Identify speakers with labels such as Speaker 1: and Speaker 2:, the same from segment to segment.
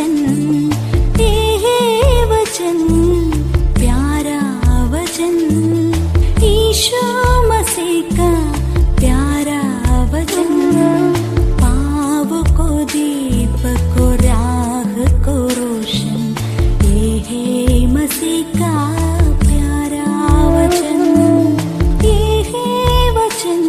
Speaker 1: वचन, ये वचन प्यारा वचन, यीशु मसीह का प्यारा वचन, पाव को दीप को राह को रोशन, ये है मसीह का प्यारा वचन, ये है वचन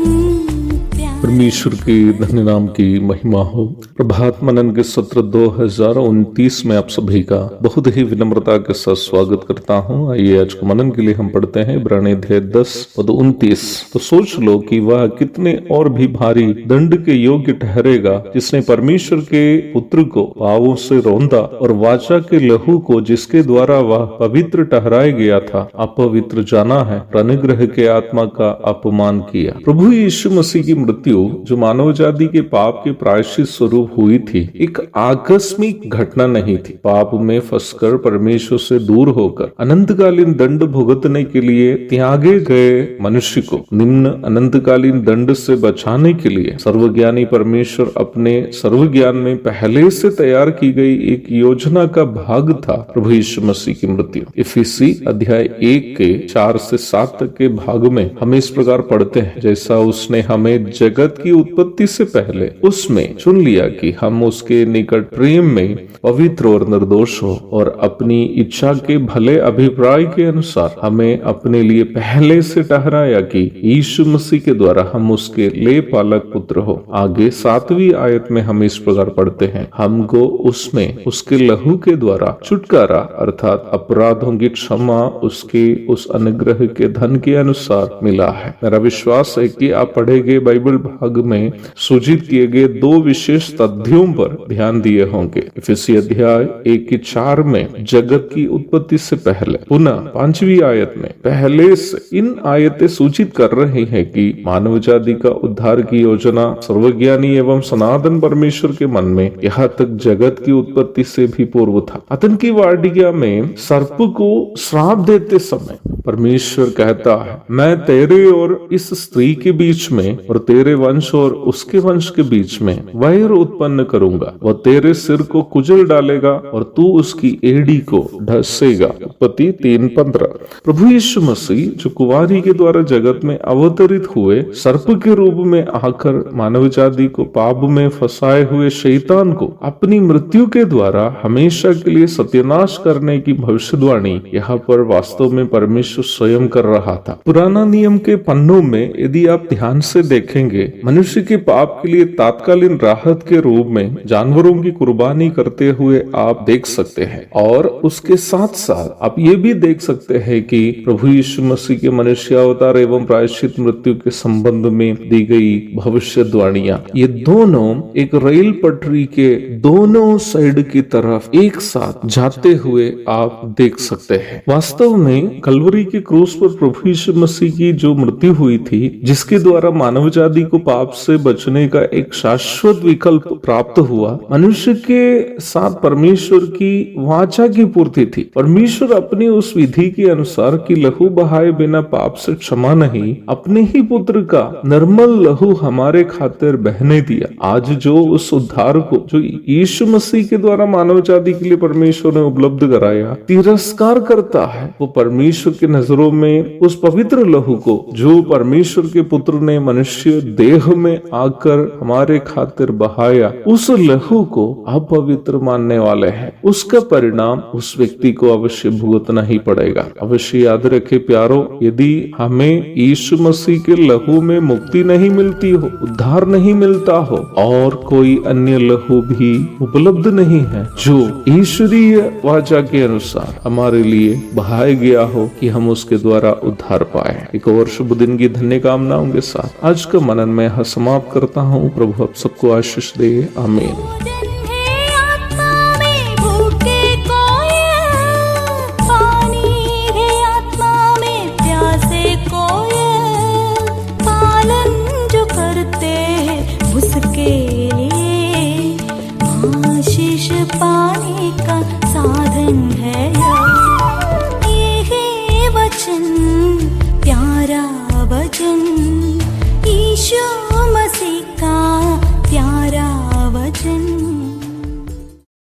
Speaker 1: प्यारा।
Speaker 2: परमेश्वर के धन्य नाम की महिमा हो। प्रभात मनन के सत्र 2029 में आप सभी का बहुत ही विनम्रता के साथ स्वागत करता हूं। आइए आज के मनन के लिए हम पढ़ते हैं इब्रानी अध्याय 10 पद 29। तो सोच लो कि वह कितने और भी भारी दंड के योग्य ठहरेगा जिसने परमेश्वर के पुत्र को पापों से रौंदा और वाचा के लहू को जिसके द्वारा वह पवित्र ठहराया गया था अपवित्र जाना है, अनुग्रह के आत्मा का अपमान किया। प्रभु यीशु मसीह की मृत्यु जो मानव जाति के पाप के प्रायश्चित स्वरूप हुई थी, एक आकस्मिक घटना नहीं थी। पाप में फंसकर परमेश्वर से दूर होकर अनंतकालीन दंड भुगतने के लिए त्यागे गए मनुष्य को निम्न अनंतकालीन दंड से बचाने के लिए सर्वज्ञानी परमेश्वर अपने सर्वज्ञान में पहले से तैयार की गई एक योजना का भाग था प्रभु यीशु मसीह की मृत्यु। इफिसी अध्याय 1 के 4 से 7 तक के भाग में हम इस प्रकार पढ़ते हैं, जैसा उसने हमें जगत की उत्पत्ति से पहले उसमें चुन लिया कि हम उसके निकट प्रेम में पवित्र और निर्दोष हो, और अपनी इच्छा के भले अभिप्राय के अनुसार हमें अपने लिए पहले से ठहराया कि यीशु मसीह के द्वारा हम उसके ले पालक पुत्र हो। आगे 7वीं आयत में हम इस प्रकार पढ़ते हैं, हमको उसमें उसके लहू के द्वारा छुटकारा अर्थात अपराधों की क्षमा उसके उस अनुग्रह के धन के अनुसार मिला है। मेरा विश्वास है कि आप पढ़े गए बाइबल भाग में सूचित किए गए 2 विशेष तथ्यों पर ध्यान दिए होंगे। इफिसी अध्याय 1 के 4 में जगत की उत्पत्ति से पहले, पुनः 5वीं आयत में पहले से। इन आयतें सूचित कर रही हैं कि मानव जाति का उद्धार की योजना सर्वज्ञानी एवं सनातन परमेश्वर के मन में यहाँ तक जगत की उत्पत्ति से भी पूर्व था। अदन की वाटिका में सर्प को श्राप देते समय परमेश्वर कहता है, मैं तेरे और इस स्त्री के बीच में और तेरे वंश और उसके वंश के बीच में वैर उत्पन्न करूंगा, वह तेरे सिर को कुचल डालेगा और तू उसकी एड़ी को ढसेगा। उत्पत्ति 3:15। प्रभु यीशु मसीह जो कुंवारी के द्वारा जगत में अवतरित हुए, सर्प के रूप में आकर मानव जाति को पाप में फंसाए हुए शैतान को अपनी मृत्यु के द्वारा हमेशा के लिए सत्यानाश करने की भविष्यवाणी यहाँ पर वास्तव में परमेश्वर स्वयं कर रहा था। पुराना नियम के पन्नों में यदि आप ध्यान से देखेंगे, मनुष्य के पाप के लिए तात्कालीन राहत के रूप में जानवरों की कुर्बानी करते हुए आप देख सकते हैं, और उसके साथ साथ आप ये भी देख सकते हैं कि प्रभु यीशु मसीह के मनुष्य अवतार एवं प्रायश्चित मृत्यु के संबंध में दी गई भविष्यवाणियां, ये दोनों एक रेल पटरी के दोनों साइड की तरफ एक साथ जाते हुए आप देख सकते हैं। वास्तव में कलवरी के क्रूस पर प्रभु यीशु मसीह की जो मृत्यु हुई थी, जिसके द्वारा मानव जाति को पाप से बचने का एक शाश्वत विकल्प प्राप्त हुआ, मनुष्य के साथ परमेश्वर की वाचा की पूर्ति थी। परमेश्वर अपनी उस विधि के अनुसार कि लहू बहाए बिना पाप से क्षमा नहीं, अपने ही पुत्र का निर्मल लहू हमारे खातिर बहने दिया। आज जो उस उद्धार को जो यीशु मसीह के द्वारा मानव जाति के लिए परमेश्वर ने उपलब्ध कराया, तिरस्कार करता है, वो परमेश्वर की नजरों में उस पवित्र लहू को जो परमेश्वर के पुत्र ने मनुष्य देह में आकर हमारे खातिर बहाया, उस लहू को अपवित्र मानने वाले हैं। उसका परिणाम उस व्यक्ति को अवश्य भुगतना ही पड़ेगा। अवश्य याद रखे प्यारो, यदि हमें यीशु मसीह के लहू में मुक्ति नहीं मिलती हो, उद्धार नहीं मिलता हो, और कोई अन्य लहू भी उपलब्ध नहीं है जो ईश्वरीय वाचा के अनुसार हमारे लिए बहाया गया हो कि हम उसके द्वारा उद्धार पाए। एक और शुभ दिन की धन्य कामनाओं के साथ आज का मनन में समाप्त करता हूँ। प्रभु आप सबको आशीष दे। आमीन।